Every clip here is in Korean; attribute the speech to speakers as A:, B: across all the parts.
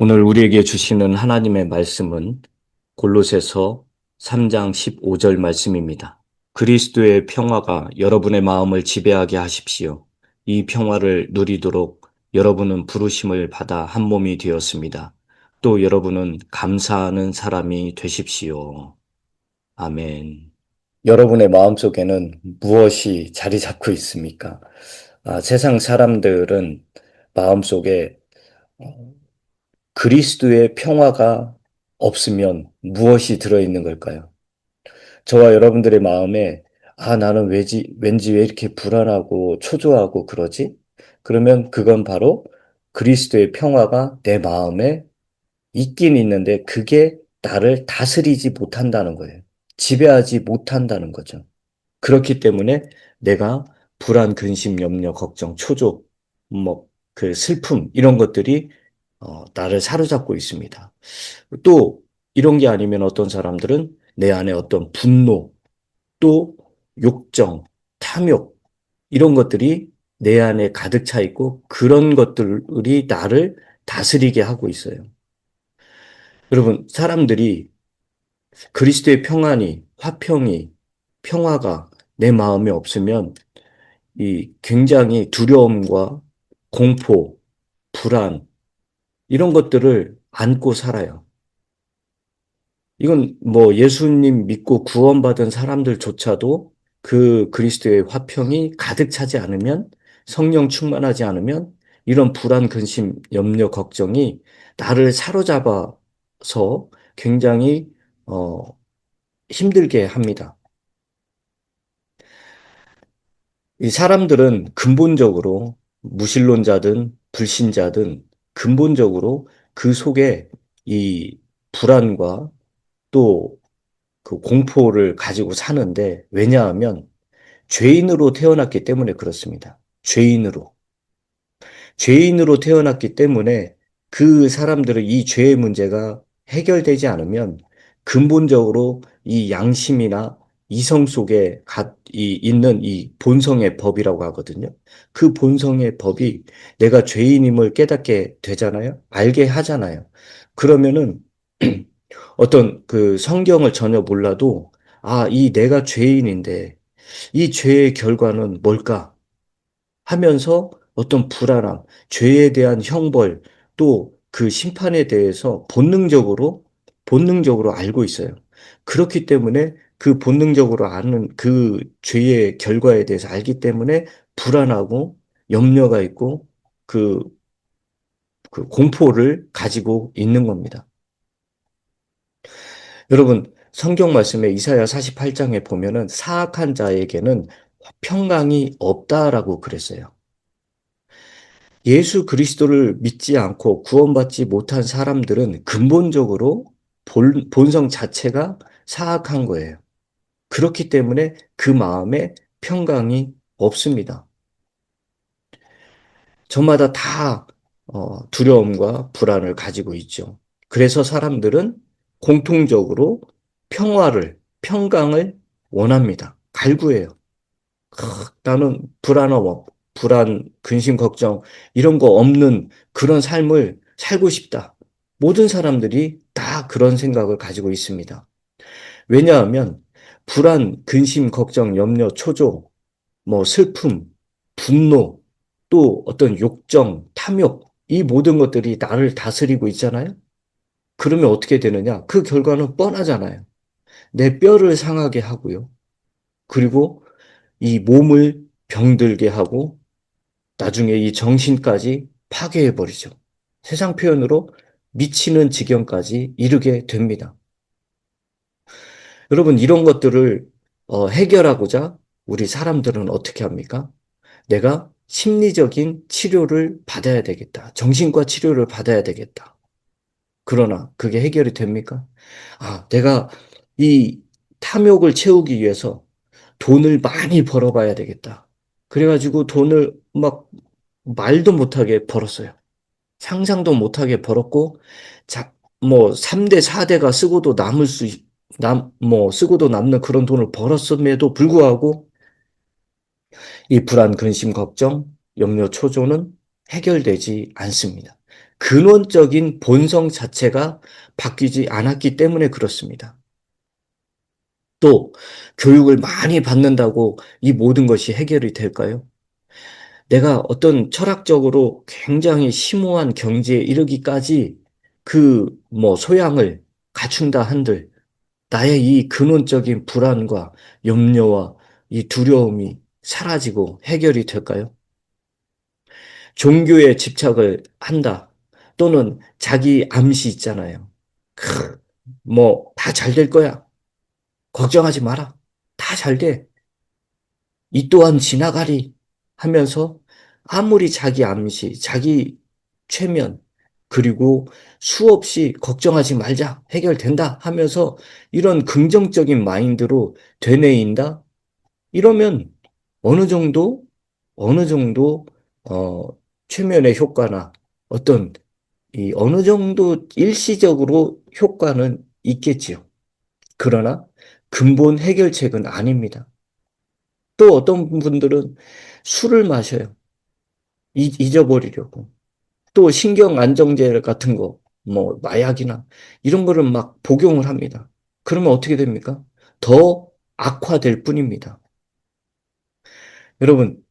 A: 오늘 우리에게 주시는 하나님의 말씀은 골로새서 3장 15절 말씀입니다. 그리스도의 평화가 여러분의 마음을 지배하게 하십시오. 이 평화를 누리도록 여러분은 부르심을 받아 한 몸이 되었습니다. 또 여러분은 감사하는 사람이 되십시오. 아멘. 여러분의 마음속에는 무엇이 자리 잡고 있습니까? 세상 사람들은 마음속에 그리스도의 평화가 없으면 무엇이 들어있는 걸까요? 저와 여러분들의 마음에, 나는 왠지 왜 이렇게 불안하고 초조하고 그러지? 그러면 그건 바로 그리스도의 평화가 내 마음에 있긴 있는데 그게 나를 다스리지 못한다는 거예요. 지배하지 못한다는 거죠. 그렇기 때문에 내가 불안, 근심, 염려, 걱정, 초조, 그 슬픔, 이런 것들이 나를 사로잡고 있습니다. 또 이런 게 아니면 어떤 사람들은 내 안에 어떤 분노, 또 욕정, 탐욕 이런 것들이 내 안에 가득 차 있고 그런 것들이 나를 다스리게 하고 있어요. 여러분, 사람들이 그리스도의 평안이, 화평이, 평화가 내 마음에 없으면 이 굉장히 두려움과 공포, 불안 이런 것들을 안고 살아요. 이건 뭐 예수님 믿고 구원받은 사람들조차도 그 그리스도의 화평이 가득 차지 않으면 성령 충만하지 않으면 이런 불안, 근심, 염려, 걱정이 나를 사로잡아서 굉장히 어, 힘들게 합니다. 이 사람들은 근본적으로 무신론자든 불신자든 근본적으로 그 속에 이 불안과 또 그 공포를 가지고 사는데 왜냐하면 죄인으로 태어났기 때문에 그렇습니다. 죄인으로. 죄인으로 태어났기 때문에 그 사람들은 이 죄의 문제가 해결되지 않으면 근본적으로 이 양심이나 이성 속에 있는 이 본성의 법이라고 하거든요. 그 본성의 법이 내가 죄인임을 깨닫게 되잖아요. 알게 하잖아요. 그러면은 어떤 그 성경을 전혀 몰라도 이 내가 죄인인데 이 죄의 결과는 뭘까? 하면서 어떤 불안함, 죄에 대한 형벌, 또 그 심판에 대해서 본능적으로 알고 있어요. 그렇기 때문에 그 본능적으로 아는 그 죄의 결과에 대해서 알기 때문에 불안하고 염려가 있고 그, 그 공포를 가지고 있는 겁니다. 여러분, 성경 말씀에 이사야 48장에 보면은 사악한 자에게는 평강이 없다라고 그랬어요. 예수 그리스도를 믿지 않고 구원받지 못한 사람들은 근본적으로 본성 자체가 사악한 거예요. 그렇기 때문에 그 마음에 평강이 없습니다. 저마다 다 두려움과 불안을 가지고 있죠. 그래서 사람들은 공통적으로 평강을 원합니다. 갈구해요. 나는 불안, 근심, 걱정, 이런 거 없는 그런 삶을 살고 싶다. 모든 사람들이 다 그런 생각을 가지고 있습니다. 왜냐하면 불안, 근심, 걱정, 염려, 초조, 슬픔, 분노, 또 어떤 욕정, 탐욕, 이 모든 것들이 나를 다스리고 있잖아요? 그러면 어떻게 되느냐? 그 결과는 뻔하잖아요. 내 뼈를 상하게 하고요. 그리고 이 몸을 병들게 하고 나중에 이 정신까지 파괴해버리죠. 세상 표현으로 미치는 지경까지 이르게 됩니다. 여러분, 이런 것들을 해결하고자 우리 사람들은 어떻게 합니까? 내가 심리적인 치료를 받아야 되겠다. 정신과 치료를 받아야 되겠다. 그러나 그게 해결이 됩니까? 내가 이 탐욕을 채우기 위해서 돈을 많이 벌어봐야 되겠다. 그래가지고 돈을 막 말도 못하게 벌었어요. 상상도 못하게 벌었고, 3대, 4대가 쓰고도 남는 그런 돈을 벌었음에도 불구하고, 이 불안, 근심, 걱정, 염려, 초조는 해결되지 않습니다. 근원적인 본성 자체가 바뀌지 않았기 때문에 그렇습니다. 또 교육을 많이 받는다고 이 모든 것이 해결이 될까요? 내가 어떤 철학적으로 굉장히 심오한 경지에 이르기까지 그 소양을 갖춘다 한들 나의 이 근원적인 불안과 염려와 이 두려움이 사라지고 해결이 될까요? 종교에 집착을 한다. 또는 자기 암시 있잖아요. 다 잘 될 거야. 걱정하지 마라. 다 잘 돼. 이 또한 지나가리 하면서 아무리 자기 암시, 자기 최면, 그리고 수없이 걱정하지 말자, 해결된다 하면서 이런 긍정적인 마인드로 되뇌인다? 이러면 어느 정도, 어느 정도, 어, 최면의 효과나 어떤 어느 정도 일시적으로 효과는 있겠지요. 그러나 근본 해결책은 아닙니다. 또 어떤 분들은 술을 마셔요. 잊어버리려고. 또 신경 안정제 같은 거, 마약이나 이런 거를 막 복용을 합니다. 그러면 어떻게 됩니까? 더 악화될 뿐입니다. 여러분,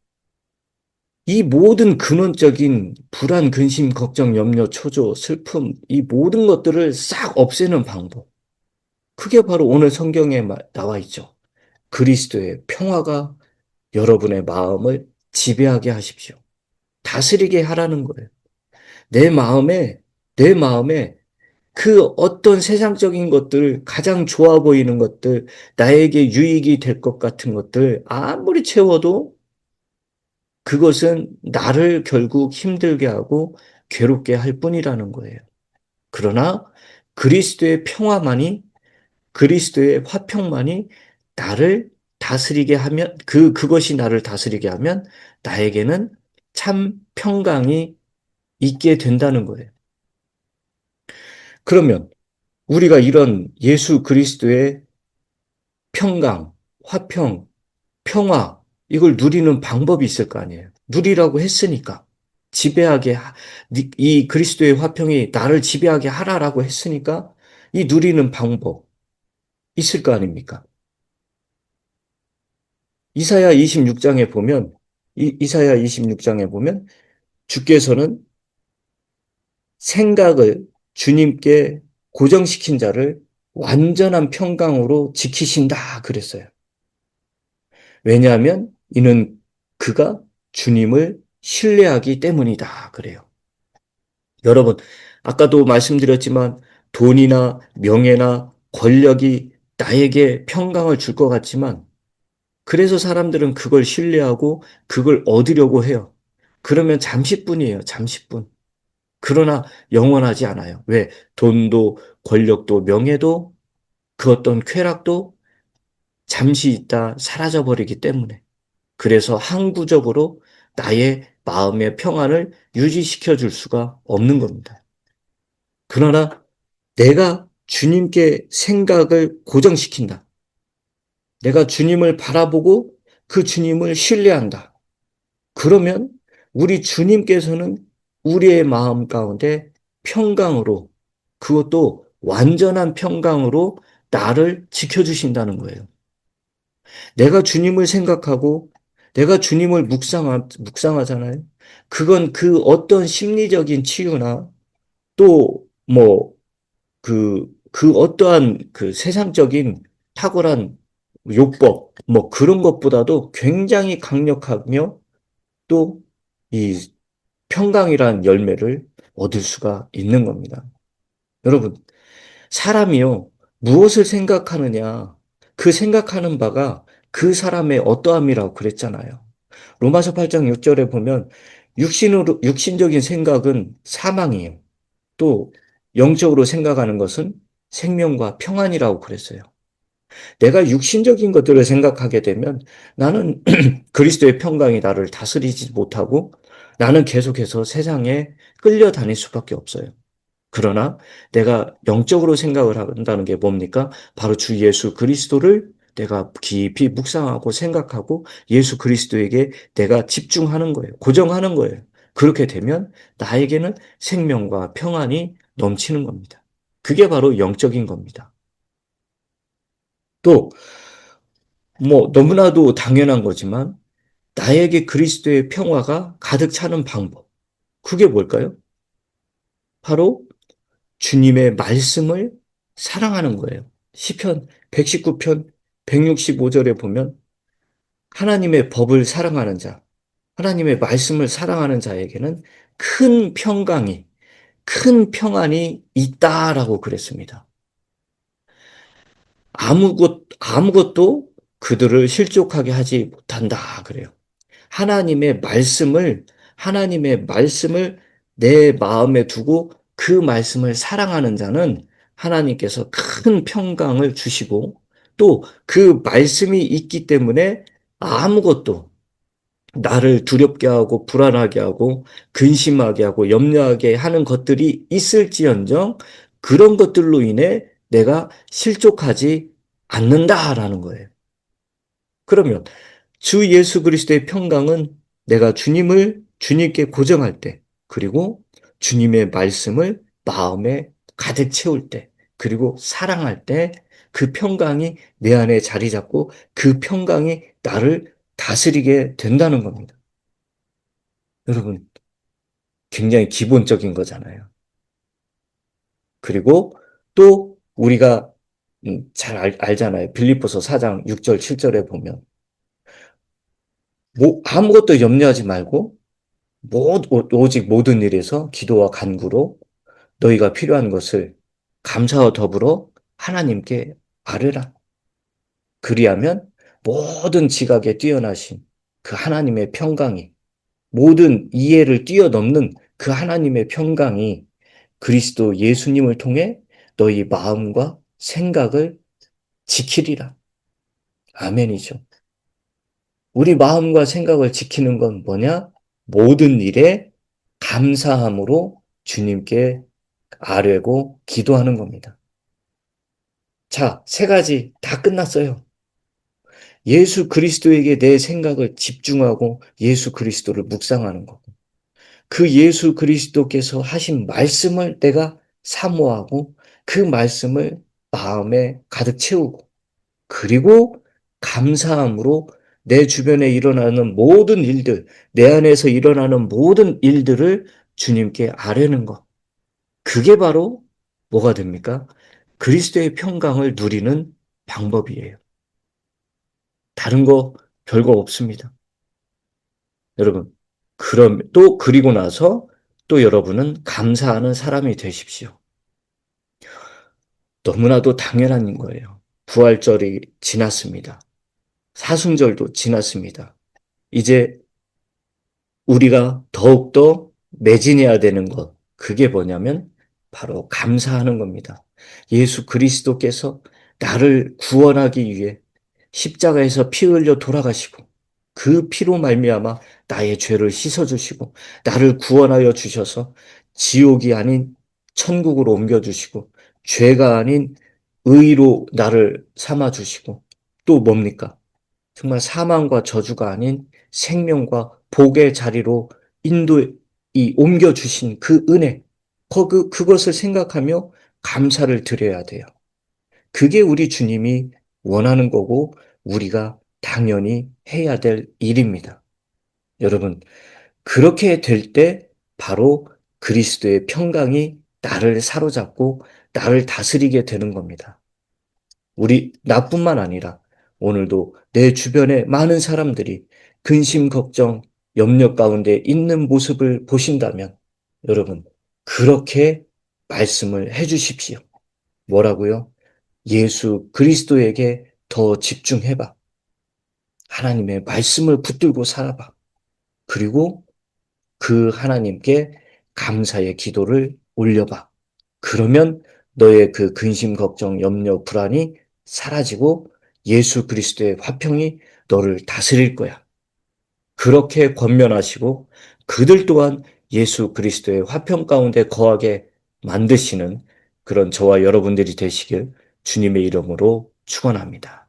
A: 이 모든 근원적인 불안, 근심, 걱정, 염려, 초조, 슬픔, 이 모든 것들을 싹 없애는 방법. 그게 바로 오늘 성경에 나와 있죠. 그리스도의 평화가 여러분의 마음을 지배하게 하십시오. 다스리게 하라는 거예요. 내 마음에, 내 마음에 그 어떤 세상적인 것들, 가장 좋아 보이는 것들, 나에게 유익이 될 것 같은 것들, 아무리 채워도 그것은 나를 결국 힘들게 하고 괴롭게 할 뿐이라는 거예요. 그러나 그리스도의 평화만이, 그리스도의 화평만이 나를 다스리게 하면, 그것이 나를 다스리게 하면 나에게는 참 평강이 있게 된다는 거예요. 그러면 우리가 이런 예수 그리스도의 평강, 화평, 평화, 이걸 누리는 방법이 있을 거 아니에요. 누리라고 했으니까. 지배하게, 이 그리스도의 화평이 나를 지배하게 하라라고 했으니까 이 누리는 방법 있을 거 아닙니까? 이사야 26장에 보면, 이사야 26장에 보면 주께서는 생각을 주님께 고정시킨 자를 완전한 평강으로 지키신다 그랬어요. 왜냐하면 이는 그가 주님을 신뢰하기 때문이다 그래요. 여러분, 아까도 말씀드렸지만 돈이나 명예나 권력이 나에게 평강을 줄 것 같지만 그래서 사람들은 그걸 신뢰하고 그걸 얻으려고 해요. 그러면 잠시뿐이에요. 잠시뿐. 그러나 영원하지 않아요. 왜? 돈도 권력도 명예도 그 어떤 쾌락도 잠시 있다 사라져 버리기 때문에. 그래서 항구적으로 나의 마음의 평안을 유지시켜 줄 수가 없는 겁니다. 그러나 내가 주님께 생각을 고정시킨다. 내가 주님을 바라보고 그 주님을 신뢰한다. 그러면 우리 주님께서는 우리의 마음 가운데 평강으로, 그것도 완전한 평강으로 나를 지켜주신다는 거예요. 내가 주님을 생각하고 내가 주님을 묵상하잖아요. 그건 그 어떤 심리적인 치유나 또 그 어떠한 그 세상적인 탁월한 요법, 그런 것보다도 굉장히 강력하며 또 이 평강이란 열매를 얻을 수가 있는 겁니다. 여러분, 사람이요, 무엇을 생각하느냐, 그 생각하는 바가 그 사람의 어떠함이라고 그랬잖아요. 로마서 8장 6절에 보면 육신적인 생각은 사망이에요. 또 영적으로 생각하는 것은 생명과 평안이라고 그랬어요. 내가 육신적인 것들을 생각하게 되면 나는 그리스도의 평강이 나를 다스리지 못하고 나는 계속해서 세상에 끌려다닐 수밖에 없어요. 그러나 내가 영적으로 생각을 한다는 게 뭡니까? 바로 주 예수 그리스도를 내가 깊이 묵상하고 생각하고 예수 그리스도에게 내가 집중하는 거예요. 고정하는 거예요. 그렇게 되면 나에게는 생명과 평안이 넘치는 겁니다. 그게 바로 영적인 겁니다. 또, 너무나도 당연한 거지만, 나에게 그리스도의 평화가 가득 차는 방법. 그게 뭘까요? 바로 주님의 말씀을 사랑하는 거예요. 시편 119편 165절에 보면 하나님의 법을 사랑하는 자, 하나님의 말씀을 사랑하는 자에게는 큰 평강이, 큰 평안이 있다라고 그랬습니다. 아무것도 그들을 실족하게 하지 못한다 그래요. 하나님의 말씀을, 하나님의 말씀을 내 마음에 두고 그 말씀을 사랑하는 자는 하나님께서 큰 평강을 주시고 또 그 말씀이 있기 때문에 아무것도 나를 두렵게 하고 불안하게 하고 근심하게 하고 염려하게 하는 것들이 있을지언정 그런 것들로 인해 내가 실족하지 않는다라는 거예요. 그러면 주 예수 그리스도의 평강은 내가 주님께 고정할 때, 그리고 주님의 말씀을 마음에 가득 채울 때, 그리고 사랑할 때 그 평강이 내 안에 자리 잡고 그 평강이 나를 다스리게 된다는 겁니다. 여러분, 굉장히 기본적인 거잖아요. 그리고 또 우리가 잘 알잖아요. 빌립보서 4장 6절, 7절에 보면 아무것도 염려하지 말고 오직 모든 일에서 기도와 간구로 너희가 필요한 것을 감사와 더불어 하나님께 아뢰라. 그리하면 모든 지각에 뛰어나신 그 하나님의 평강이 모든 이해를 뛰어넘는 그 하나님의 평강이 그리스도 예수님을 통해 너희 마음과 생각을 지키리라. 아멘이죠. 우리 마음과 생각을 지키는 건 뭐냐? 모든 일에 감사함으로 주님께 아뢰고 기도하는 겁니다. 자, 세 가지 다 끝났어요. 예수 그리스도에게 내 생각을 집중하고 예수 그리스도를 묵상하는 거고, 그 예수 그리스도께서 하신 말씀을 내가 사모하고 그 말씀을 마음에 가득 채우고, 그리고 감사함으로 내 주변에 일어나는 모든 일들, 내 안에서 일어나는 모든 일들을 주님께 아뢰는 것. 그게 바로 뭐가 됩니까? 그리스도의 평강을 누리는 방법이에요. 다른 거 별거 없습니다. 여러분, 그리고 나서 또 여러분은 감사하는 사람이 되십시오. 너무나도 당연한 거예요. 부활절이 지났습니다. 사순절도 지났습니다. 이제 우리가 더욱더 매진해야 되는 것, 그게 뭐냐면 바로 감사하는 겁니다. 예수 그리스도께서 나를 구원하기 위해 십자가에서 피 흘려 돌아가시고 그 피로 말미암아 나의 죄를 씻어주시고 나를 구원하여 주셔서 지옥이 아닌 천국으로 옮겨주시고 죄가 아닌 의로 나를 삼아주시고 또 뭡니까? 정말 사망과 저주가 아닌 생명과 복의 자리로 옮겨주신 그 은혜, 그것을 생각하며 감사를 드려야 돼요. 그게 우리 주님이 원하는 거고, 우리가 당연히 해야 될 일입니다. 여러분, 그렇게 될 때 바로 그리스도의 평강이 나를 사로잡고 나를 다스리게 되는 겁니다. 나뿐만 아니라 오늘도 내 주변에 많은 사람들이 근심, 걱정, 염려 가운데 있는 모습을 보신다면 여러분, 그렇게 말씀을 해 주십시오. 뭐라고요? 예수 그리스도에게 더 집중해봐. 하나님의 말씀을 붙들고 살아봐. 그리고 그 하나님께 감사의 기도를 올려봐. 그러면 너의 그 근심, 걱정, 염려, 불안이 사라지고 예수 그리스도의 화평이 너를 다스릴 거야. 그렇게 권면하시고 그들 또한 예수 그리스도의 화평 가운데 거하게 만드시는 그런 저와 여러분들이 되시길 주님의 이름으로 축원합니다.